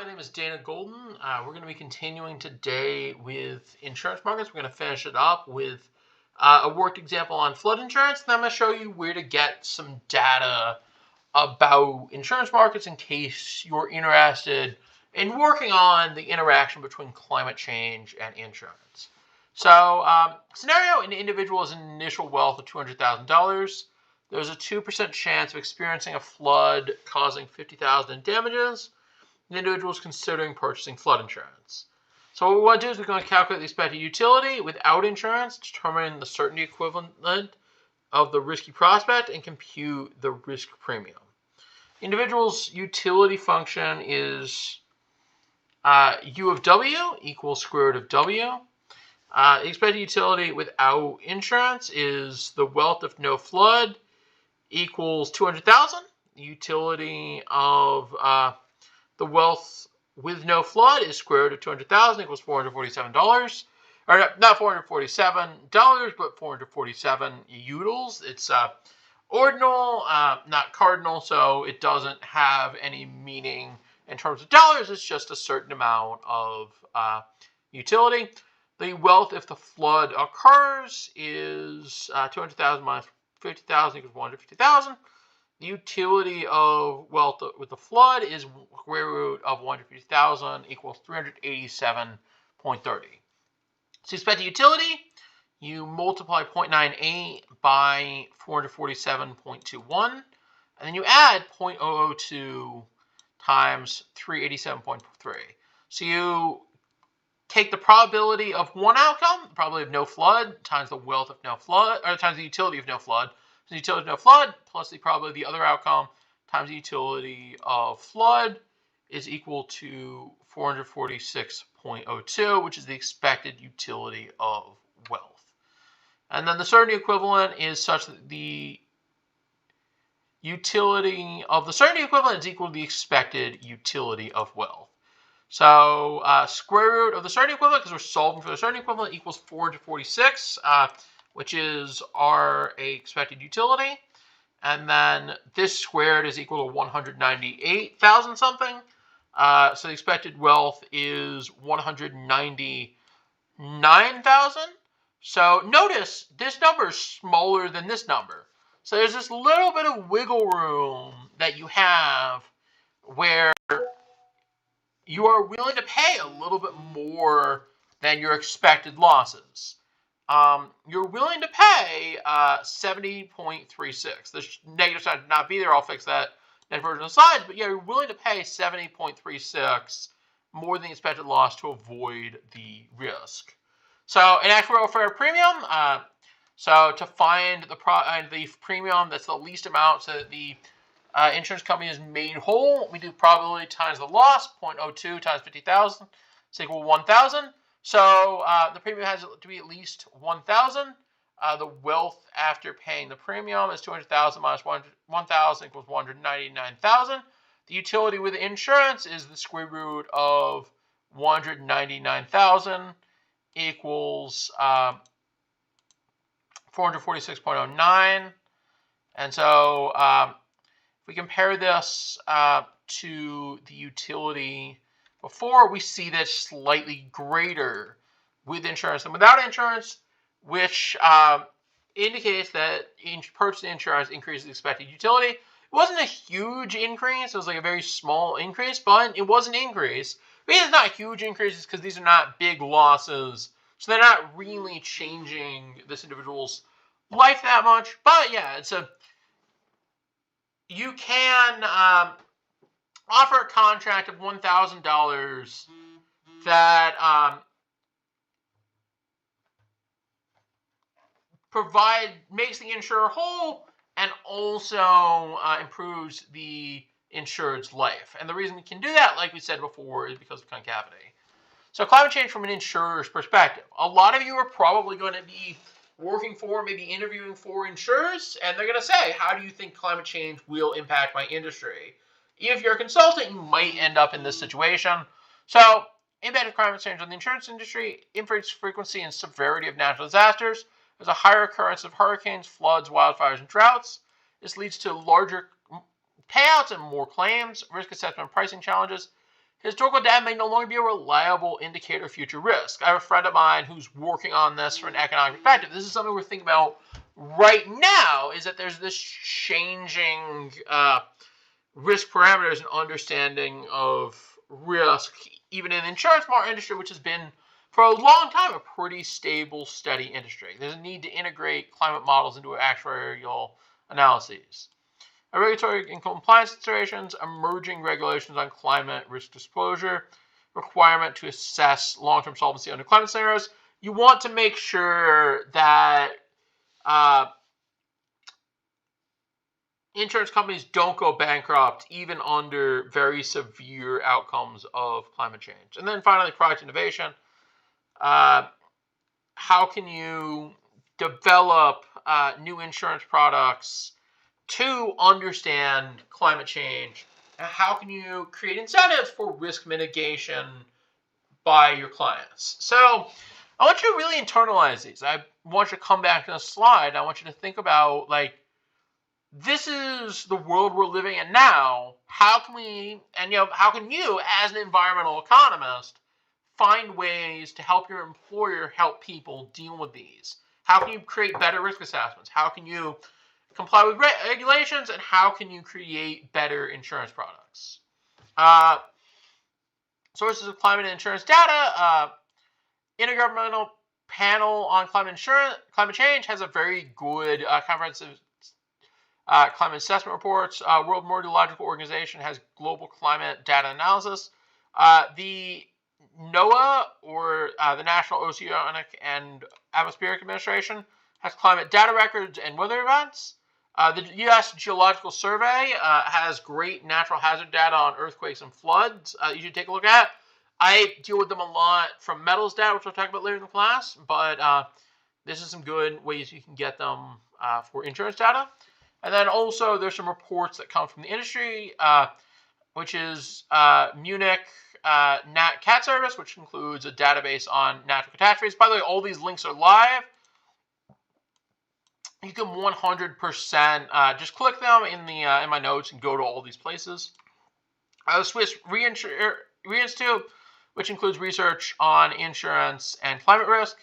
my name is Dana Golden. We're going to be continuing today with insurance markets. We're going to finish it up with a worked example on flood insurance. And I'm going to show you where to get some data about insurance markets in case you're interested in working on the interaction between climate change and insurance. So, scenario, an individual has an initial wealth of $200,000. There's a 2% chance of experiencing a flood causing $50,000 in damages. The individual is considering purchasing flood insurance. So what we want to do is we're going to calculate the expected utility without insurance, determine the certainty equivalent of the risky prospect, and compute the risk premium. Individual's utility function is U of W equals square root of W. Expected utility without insurance is the wealth if no flood equals 200,000. The utility of the wealth with no flood is square root of 200,000 equals $447. Or not $447, but 447 utils. It's ordinal, not cardinal, so it doesn't have any meaning in terms of dollars. It's just a certain amount of utility. The wealth if the flood occurs is 200,000 minus 50,000 equals 150,000. The utility of wealth with the flood is square root of 150,000 equals 387.30. So expected utility, you multiply 0.98 by 447.21, and then you add 0.002 times 387.3. So you take the probability of one outcome, the probability of no flood, times the wealth of no flood, or times the utility of no flood. So the utility of no flood plus the probability of the other outcome times the utility of flood is equal to 446.02, which is the expected utility of wealth. And then the certainty equivalent is such that the utility of the certainty equivalent is equal to the expected utility of wealth. So square root of the certainty equivalent, because we're solving for the certainty equivalent, equals 446, which is our expected utility. And then this squared is equal to 198,000 something. So the expected wealth is 199,000. So notice this number is smaller than this number. So there's this little bit of wiggle room that you have where you are willing to pay a little bit more than your expected losses. You're willing to pay 70.36. The negative side did not be there. I'll fix that in version of the slides. But yeah, you're willing to pay 70.36 more than the expected loss to avoid the risk. So an actuarial fair premium. So to find the premium that's the least amount so that the insurance company is made whole, we do probability times the loss, 0.02 times 50,000 is equal to 1,000. So the premium has to be at least 1,000. The wealth after paying the premium is 200,000 minus 1,000 equals 199,000. The utility with insurance is the square root of 199,000 equals 446.09. And so if we compare this to the utility before, we see that slightly greater with insurance than without insurance, which indicates that purchasing insurance increases the expected utility. It wasn't a huge increase. It was like a very small increase, but it was an increase. The reason it's not huge increases because these are not big losses, so they're not really changing this individual's life that much. But yeah, you can offer a contract of $1,000 that makes the insurer whole and also improves the insured's life. And the reason we can do that, like we said before, is because of concavity. So climate change from an insurer's perspective. A lot of you are probably going to be working for, maybe interviewing for insurers, and they're going to say, how do you think climate change will impact my industry? If you're a consultant, you might end up in this situation. So, impact of climate change on the insurance industry, increased frequency and severity of natural disasters. There's a higher occurrence of hurricanes, floods, wildfires, and droughts. This leads to larger payouts and more claims, risk assessment and pricing challenges, Historical data may no longer be a reliable indicator of future risk. I have a friend of mine who's working on this from an economic perspective. This is something we're thinking about right now, is that there's this changing risk parameters and understanding of risk, even in the insurance market industry, which has been for a long time a pretty stable, steady industry. There's a need to integrate climate models into actuarial analyses. Regulatory and compliance considerations, emerging regulations on climate risk disclosure, requirement to assess long-term solvency under climate scenarios. You want to make sure that insurance companies don't go bankrupt even under very severe outcomes of climate change. And then finally, product innovation. How can you develop new insurance products to understand climate change? And how can you create incentives for risk mitigation by your clients? So I want you to really internalize these. I want you to come back to the slide. I want you to think about, like, this is the world we're living in now. How can we, and how can you, as an environmental economist, find ways to help your employer help people deal with these? How can you create better risk assessments? How can you comply with regulations? And how can you create better insurance products? Sources of climate and insurance data. Intergovernmental Panel on Climate Change has a very good comprehensive climate assessment reports. World Meteorological Organization has global climate data analysis. The NOAA, or the National Oceanic and Atmospheric Administration, has climate data records and weather events. The U.S. Geological Survey has great natural hazard data on earthquakes and floods. You should take a look at. I deal with them a lot from metals data, which I'll talk about later in the class, but this is some good ways you can get them for insurance data. And then also there's some reports that come from the industry, which is Munich Nat Cat Service, which includes a database on natural catastrophes. By the way, all these links are live. You can 100% just click them in my notes and go to all these places. The Swiss Re-Institute, which includes research on insurance and climate risk.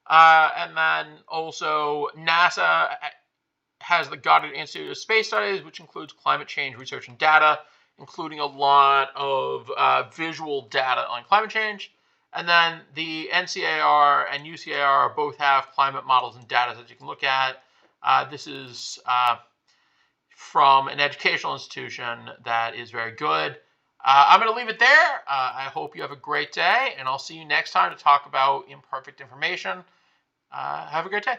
And then also NASA has the Goddard Institute of Space Studies, which includes climate change research and data, including a lot of visual data on climate change. And then the NCAR and UCAR both have climate models and data that you can look at. This is from an educational institution that is very good. I'm going to leave it there. I hope you have a great day, and I'll see you next time to talk about imperfect information. Have a great day.